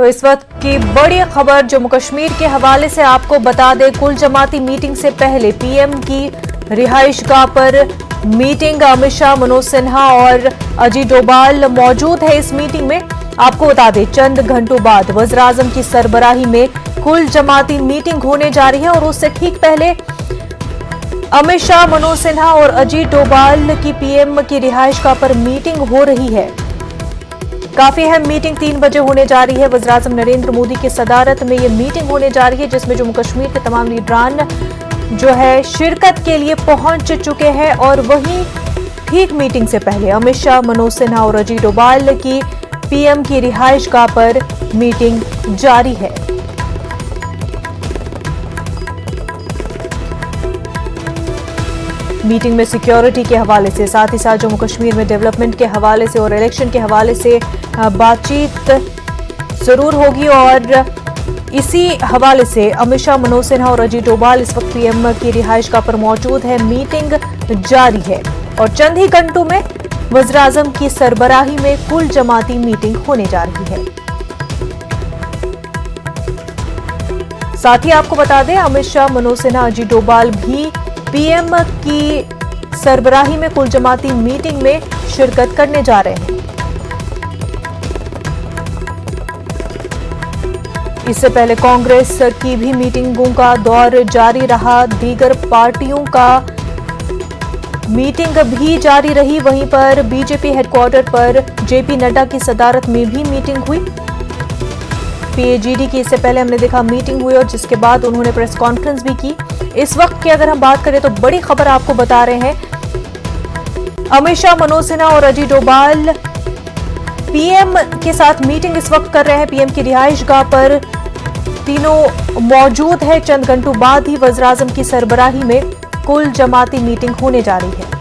तो इस वक्त की बड़ी खबर जम्मू कश्मीर के हवाले से आपको बता दें, कुल जमाती मीटिंग से पहले पीएम की रिहाइशगाह पर मीटिंग। अमित शाह, मनोज सिन्हा और अजीत डोभाल मौजूद है इस मीटिंग में। आपको बता दें, चंद घंटों बाद वज़ीर-ए-आज़म की सरबराही में कुल जमाती मीटिंग होने जा रही है और उससे ठीक पहले अमित शाह, मनोज सिन्हा और अजीत डोभाल की पीएम की रिहाइशगाह पर मीटिंग हो रही है। काफी अहम मीटिंग 3 बजे होने जा रही है। वज़ीर-ए-आज़म नरेंद्र मोदी की सदारत में ये मीटिंग होने जा रही है, जिसमें जम्मू कश्मीर के तमाम लीडरान जो है शिरकत के लिए पहुंच चुके हैं। और वहीं ठीक मीटिंग से पहले अमित शाह, मनोज सिन्हा और अजीत डोभाल की पीएम की रिहाइशगाह पर मीटिंग जारी है। मीटिंग में सिक्योरिटी के हवाले से, साथ ही साथ जम्मू कश्मीर में डेवलपमेंट के हवाले से और इलेक्शन के हवाले से बातचीत जरूर होगी। और इसी हवाले से अमित शाह, मनोज सिन्हा और अजीत डोभाल इस वक्त पीएम की रिहाइशगाह पर मौजूद है। मीटिंग जारी है और चंद ही घंटों में वज़ीर-ए-आज़म की सरबराही में कुल जमाती मीटिंग होने जा रही है। साथ ही आपको बता दें, अमित शाह, मनोज सिन्हा, अजीत डोभाल भी पीएम की सरबराही में कुल जमाती मीटिंग में शिरकत करने जा रहे हैं। इससे पहले कांग्रेस की भी मीटिंगों का दौर जारी रहा, दीगर पार्टियों का मीटिंग भी जारी रही। वहीं पर बीजेपी हेडक्वार्टर पर जेपी नड्डा की सदारत में भी मीटिंग हुई। पीएजीडी की इससे पहले हमने देखा मीटिंग हुई और जिसके बाद उन्होंने प्रेस कॉन्फ्रेंस भी की। इस वक्त की अगर हम बात करें तो बड़ी खबर आपको बता रहे हैं, अमित शाह, मनोज सिन्हा और अजीत डोभाल पीएम के साथ मीटिंग इस वक्त कर रहे हैं। पीएम की रिहाइशगाह पर तीनों मौजूद है। चंद घंटों बाद ही वज़ीर-ए-आज़म की सरबराही में कुल जमाती मीटिंग होने जा रही है।